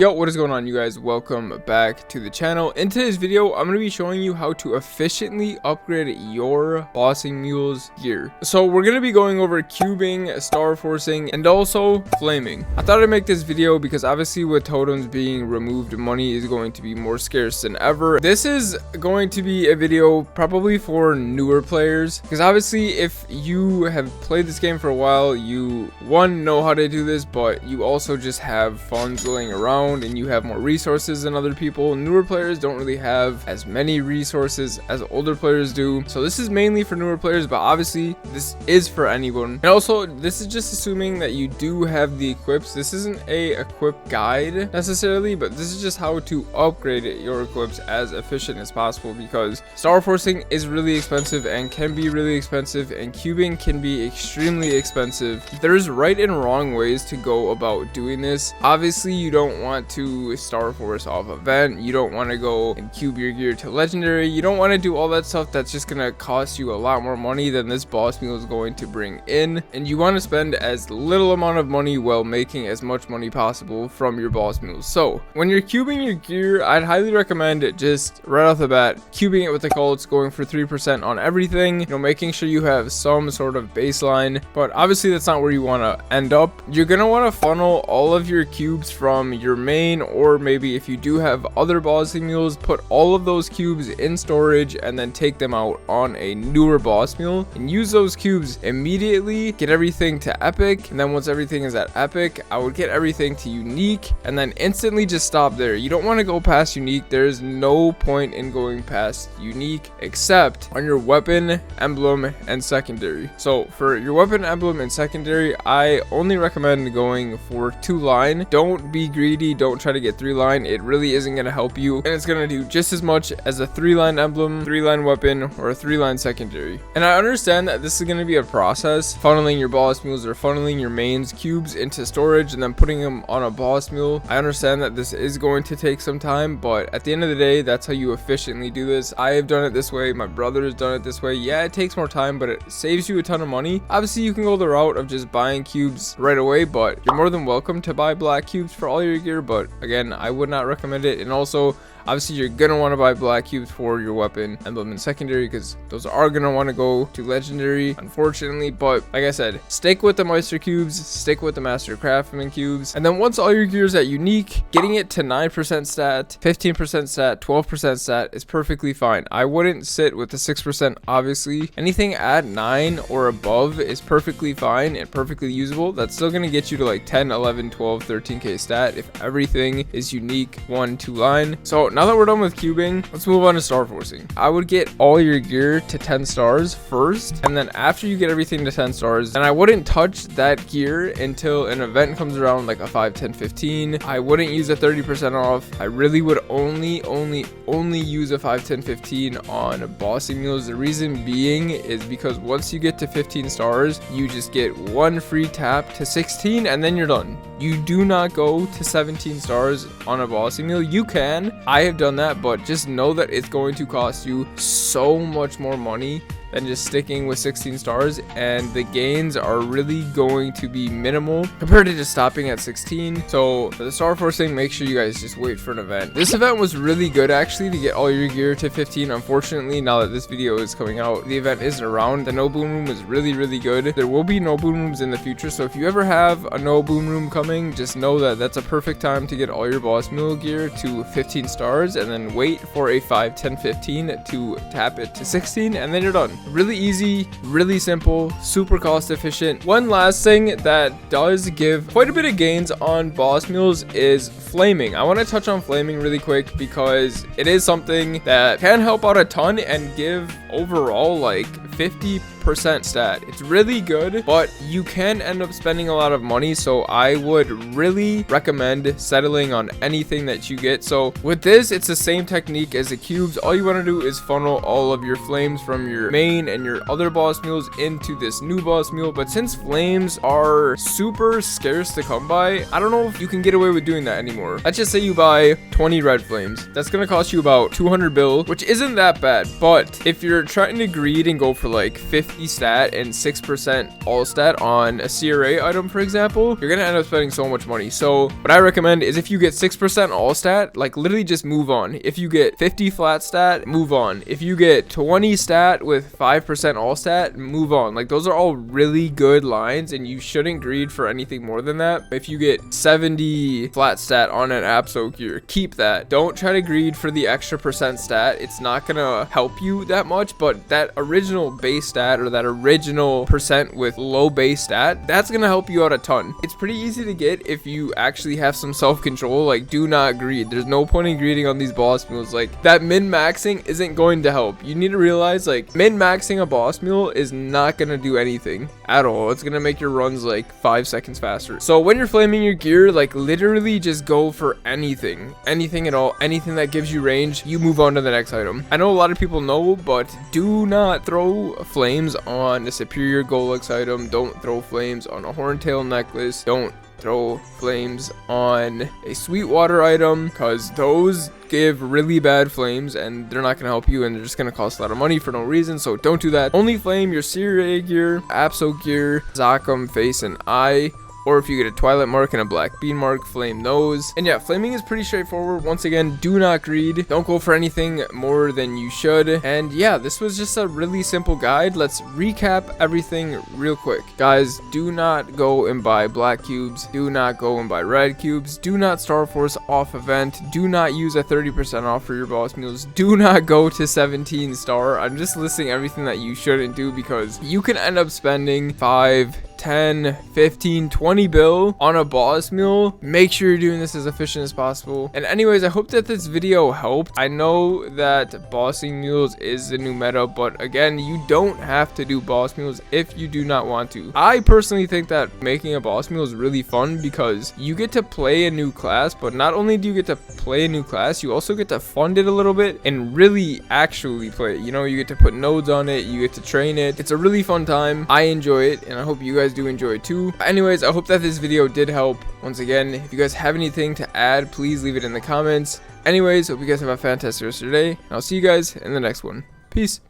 Yo, what is going on, you guys? Welcome back to the channel. In today's video, I'm going to be showing you how to efficiently upgrade your bossing mule's gear. So we're going to be going over cubing, starforcing, and also flaming. I thought I'd make this video because obviously with totems being removed, money is going to be more scarce than ever. This is going to be a video probably for newer players, because obviously if you have played this game for a while, you know how to do this, but you also just have funds laying around and you have more resources than other people. Newer players don't really have as many resources as older players do, so this is mainly for newer players, but obviously this is for anyone. And also, this is just assuming that you do have the equips. This isn't a equip guide necessarily, but this is just how to upgrade your equips as efficient as possible, because starforcing is really expensive and can be really expensive, and cubing can be extremely expensive. There's right and wrong ways to go about doing this. Obviously, you don't want to Starforce off event, you don't want to go and cube your gear to legendary, you don't want to do all that stuff that's just gonna cost you a lot more money than this boss mule is going to bring in, and you want to spend as little amount of money while making as much money possible from your boss mules. So when you're cubing your gear, I'd highly recommend just right off the bat cubing it with the cults, going for 3% on everything, you know, making sure you have some sort of baseline. But obviously that's not where you want to end up. You're gonna want to funnel all of your cubes from your main, or maybe if you do have other bossing mules, put all of those cubes in storage and then take them out on a newer boss mule and use those cubes immediately, get everything to epic, and then once everything is at epic, I would get everything to unique and then instantly just stop there. You don't want to go past unique. There's no point in going past unique except on your weapon, emblem, and secondary. So for your weapon, emblem, and secondary, I only recommend going for 2-line. Don't be greedy, don't try to get 3-line. It really isn't going to help you, and it's going to do just as much as a 3-line emblem, 3-line weapon, or a 3-line secondary. And I understand that this is going to be a process, funneling your boss mules or funneling your mains cubes into storage and then putting them on a boss mule. I understand that this is going to take some time, but at the end of the day, that's how you efficiently do this. I have done it this way, my brother has done it this way. Yeah, it takes more time, but it saves you a ton of money. Obviously you can go the route of just buying cubes right away, but you're more than welcome to buy black cubes for all your gear, but again, I would not recommend it. And also, obviously you're gonna want to buy black cubes for your weapon, emblem, and secondary, because those are gonna want to go to legendary, unfortunately. But like I said, stick with the Meister cubes, stick with the Master Craftsman cubes, and then once all your gear is at unique, getting it to 9% stat, 15% stat, 12% stat is perfectly fine. I wouldn't sit with the 6%. Obviously anything at 9 or above is perfectly fine and perfectly usable. That's still gonna get you to like 10, 11, 12, 13k stat if everything is unique 1-2-line. So now that we're done with cubing, let's move on to starforcing. I would get all your gear to 10 stars first, and then after you get everything to 10 stars, and I wouldn't touch that gear until an event comes around, like a 5, 10, 15. I wouldn't use a 30% off. I really would only use a 5, 10, 15 on bossing mules. The reason being is because once you get to 15 stars, you just get one free tap to 16 and then you're done. You do not go to 17 stars on a bossing mule. You can, I have done that, but just know that it's going to cost you so much more money than just sticking with 16 stars, and the gains are really going to be minimal compared to just stopping at 16. So for the starforcing, make sure you guys just wait for an event. This event was really good actually to get all your gear to 15. Unfortunately, now that this video is coming out, the event isn't around. The no boom room is really good. There will be no boom rooms in the future, so if you ever have a no boom room coming, just know that that's a perfect time to get all your boss mule gear to 15 stars and then wait for a 5, 10, 15 to tap it to 16, and then you're done. Really easy, really simple, super cost efficient. One last thing that does give quite a bit of gains on boss mules is flaming. I want to touch on flaming really quick because it is something that can help out a ton and give overall like 50% stat. It's really good, but you can end up spending a lot of money, so I would really recommend settling on anything that you get. So with this, it's the same technique as the cubes. All you want to do is funnel all of your flames from your main and your other boss mules into this new boss mule, but since flames are super scarce to come by, I don't know if you can get away with doing that anymore. Let's just say you buy 20 red flames. That's gonna cost you about 200 bill, which isn't that bad, but if you're trying to greed and go for for like 50 stat and 6% all stat on a CRA item, for example, you're gonna end up spending so much money. So what I recommend is if you get 6% all stat, like literally just move on. If you get 50 flat stat, move on. If you get 20 stat with 5% all stat, move on. Like those are all really good lines, and you shouldn't greed for anything more than that. If you get 70 flat stat on an Abso gear, keep that. Don't try to greed for the extra percent stat. It's not gonna help you that much, but that original base stat or that original percent with low base stat, that's gonna help you out a ton. It's pretty easy to get if you actually have some self-control. Like, do not greed. There's no point in greeding on these boss mules. Like, that min-maxing isn't going to help. You need to realize, like, min-maxing a boss mule is not gonna do anything at all. It's gonna make your runs like 5 seconds faster. So when you're flaming your gear, like literally just go for anything at all, anything that gives you range. You move on to the next item. I know a lot of people know, but do not throw flames on a superior Golux item. Don't throw flames on a horntail necklace. Don't throw flames on a Sweetwater item, because those give really bad flames and they're not going to help you, and they're just going to cost a lot of money for no reason. So don't do that. Only flame your Seria gear, Abso gear, Zakum, face, and eye. Or if you get a Twilight mark and a black bean mark, flame those. And yeah, flaming is pretty straightforward. Once again, do not greed. Don't go for anything more than you should. And yeah, this was just a really simple guide. Let's recap everything real quick. Guys, do not go and buy black cubes. Do not go and buy red cubes. Do not Starforce off event. Do not use a 30% off for your boss mules. Do not go to 17 star. I'm just listing everything that you shouldn't do, because you can end up spending 5, 10, 15, 20 bill on a boss mule. Make sure you're doing this as efficient as possible. And anyways, I hope that this video helped. I know that bossing mules is the new meta, but again, you don't have to do boss mules if you do not want to. I personally think that making a boss mule is really fun, because you get to play a new class, but not only do you get to play a new class, you also get to fund it a little bit and really actually play it. You know, you get to put nodes on it, you get to train it. It's a really fun time. I enjoy it, and I hope you guys do enjoy it too. Anyways, I hope that this video did help. Once again, if you guys have anything to add, please leave it in the comments. Anyways, hope you guys have a fantastic rest of your day, and I'll see you guys in the next one. Peace.